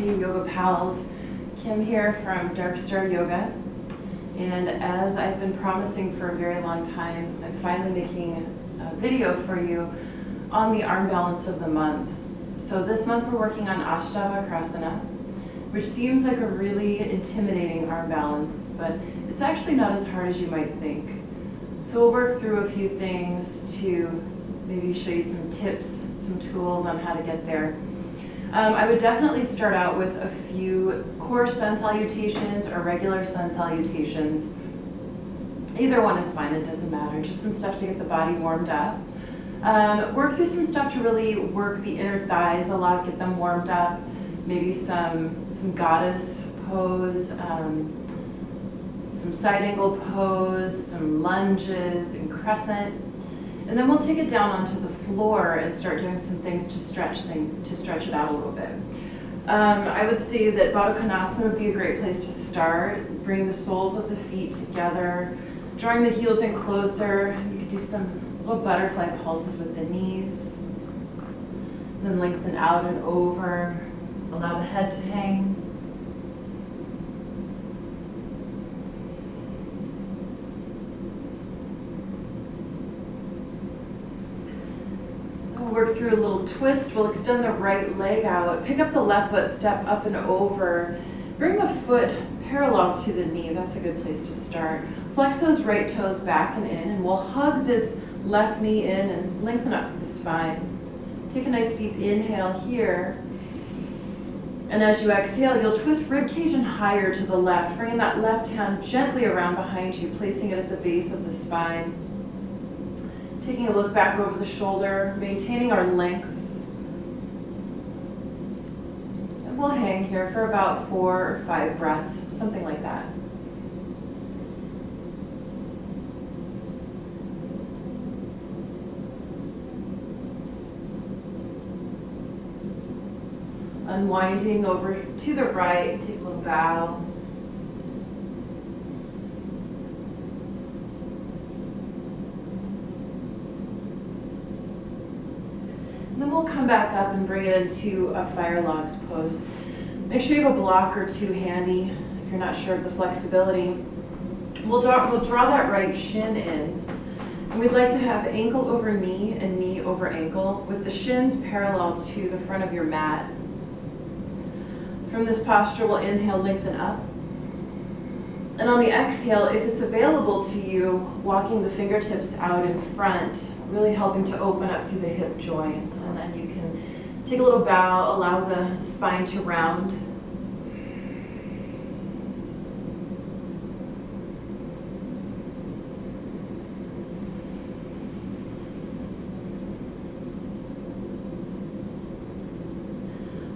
you yoga pals. Kim here from Dark Star Yoga, and as I've been promising for a very long time, I'm finally making a video for you on the arm balance of the month. So this month we're working on Astavakrasana, which seems like a really intimidating arm balance, but it's actually not as hard as you might think. So we'll work through a few things to maybe show you some tips, some tools on how to get there. I would definitely start out with a few core sun salutations or regular sun salutations. Either one is fine, it doesn't matter. Just some stuff to get the body warmed up. Work through some stuff to really work the inner thighs a lot, get them warmed up. Maybe some goddess pose, some side angle pose, some lunges and crescent. And then we'll take it down onto the floor and start doing some things to stretch it out a little bit. I would say that Astavakrasana would be a great place to start. Bring the soles of the feet together, drawing the heels in closer. You could do some little butterfly pulses with the knees. Then lengthen out and over. Allow the head to hang. Work through a little twist. We'll extend the right leg out. Pick up the left foot, step up and over. Bring the foot parallel to the knee. That's a good place to start. Flex those right toes back and in, and we'll hug this left knee in and lengthen up through the spine. Take a nice deep inhale here. And as you exhale, you'll twist rib cage and higher to the left, bringing that left hand gently around behind you, placing it at the base of the spine. Taking a look back over the shoulder, maintaining our length. And we'll hang here for about 4 or 5 breaths, something like that. Unwinding over to the right, take a little bow. And then we'll come back up and bring it into a fire logs pose. Make sure you have a block or two handy if you're not sure of the flexibility. We'll draw that right shin in. And we'd like to have ankle over knee and knee over ankle with the shins parallel to the front of your mat. From this posture, we'll inhale, lengthen up. And on the exhale, if it's available to you, walking the fingertips out in front, really helping to open up through the hip joints. And then you can take a little bow, allow the spine to round.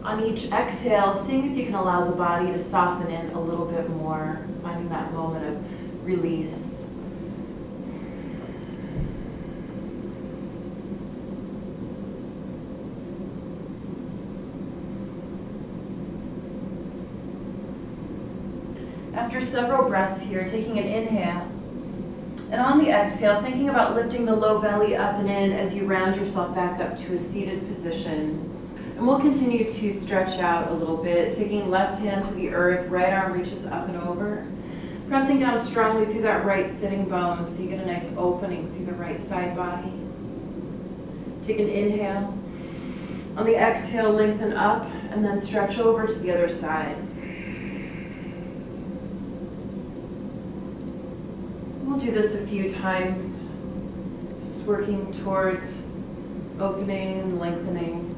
On each exhale, seeing if you can allow the body to soften in a little bit more, finding that moment of release. After several breaths here, taking an inhale, and on the exhale, thinking about lifting the low belly up and in as you round yourself back up to a seated position. And we'll continue to stretch out a little bit, taking left hand to the earth, right arm reaches up and over. Pressing down strongly through that right sitting bone so you get a nice opening through the right side body. Take an inhale. On the exhale, lengthen up and then stretch over to the other side. We'll do this a few times, just working towards opening and lengthening.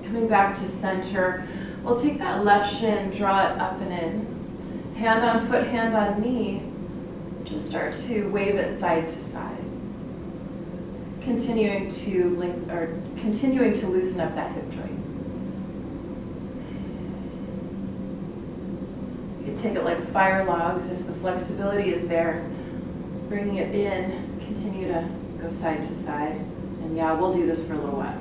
Coming back to center, we'll take that left shin, draw it up and in. Hand on foot, hand on knee. Just start to wave it side to side. Continuing to loosen up that hip joint. You can take it like fire logs if the flexibility is there. Bringing it in, continue to go side to side. And yeah, we'll do this for a little while.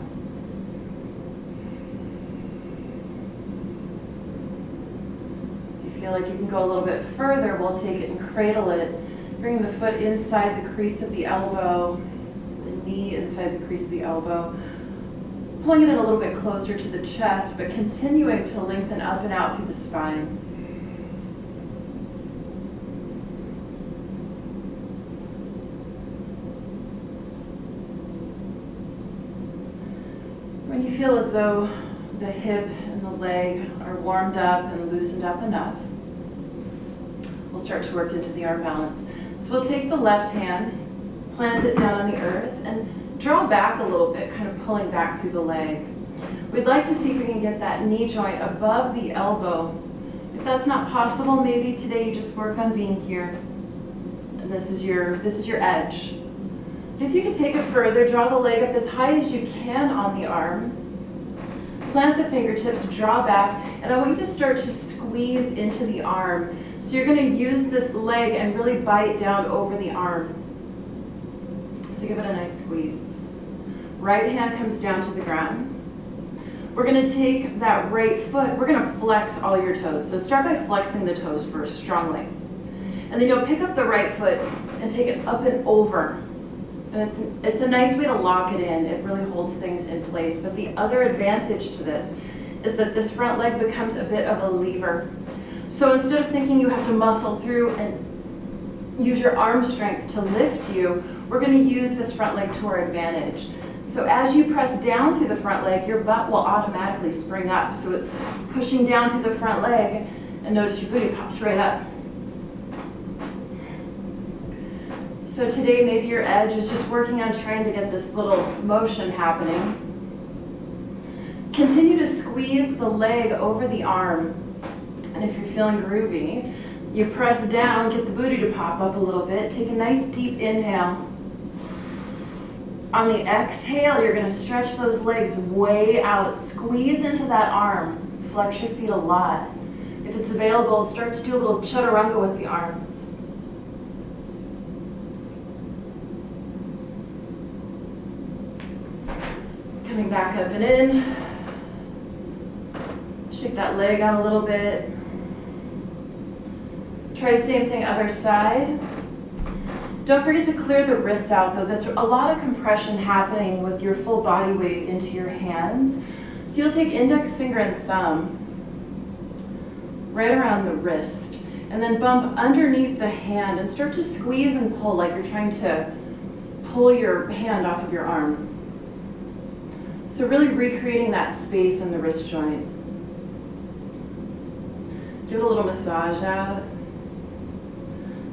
feel like you can go a little bit further, we'll take it and cradle it, bringing the foot inside the crease of the elbow, the knee inside the crease of the elbow, pulling it in a little bit closer to the chest, but continuing to lengthen up and out through the spine. When you feel as though the hip and the leg are warmed up and loosened up enough, we'll start to work into the arm balance. So we'll take the left hand, plant it down on the earth, and draw back a little bit, kind of pulling back through the leg. We'd like to see if we can get that knee joint above the elbow. If that's not possible, maybe today you just work on being here. And this is your edge. If you can take it further, draw the leg up as high as you can on the arm. Plant the fingertips, draw back, and I want you to start to squeeze into the arm. So you're going to use this leg and really bite down over the arm. So give it a nice squeeze. Right hand comes down to the ground. We're going to take that right foot, we're going to flex all your toes. So start by flexing the toes first, strongly. And then you'll pick up the right foot and take it up and over. And it's a nice way to lock it in. It really holds things in place. But the other advantage to this is that this front leg becomes a bit of a lever. So instead of thinking you have to muscle through and use your arm strength to lift you, we're going to use this front leg to our advantage. So as you press down through the front leg, your butt will automatically spring up. So it's pushing down through the front leg, and notice your booty pops right up. So today, maybe your edge is just working on trying to get this little motion happening. Continue to squeeze the leg over the arm. And if you're feeling groovy, you press down, get the booty to pop up a little bit. Take a nice deep inhale. On the exhale, you're going to stretch those legs way out. Squeeze into that arm. Flex your feet a lot. If it's available, start to do a little chaturanga with the arms. Coming back up and in. Shake that leg out a little bit. Try same thing other side. Don't forget to clear the wrists out though. That's a lot of compression happening with your full body weight into your hands. So you'll take index finger and thumb right around the wrist and then bump underneath the hand and start to squeeze and pull like you're trying to pull your hand off of your arm. So really recreating that space in the wrist joint. Give it a little massage out.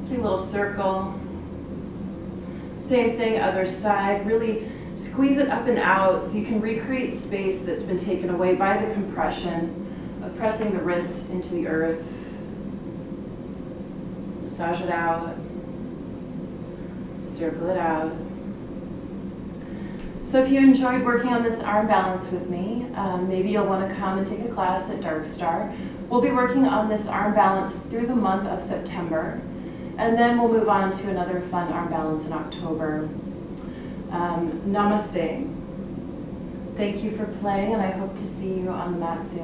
Take a little circle. Same thing, other side. Really squeeze it up and out so you can recreate space that's been taken away by the compression of pressing the wrists into the earth. Massage it out. Circle it out. So if you enjoyed working on this arm balance with me, maybe you'll want to come and take a class at Dark Star. We'll be working on this arm balance through the month of September, and then we'll move on to another fun arm balance in October. Namaste. Thank you for playing, and I hope to see you on the mat soon.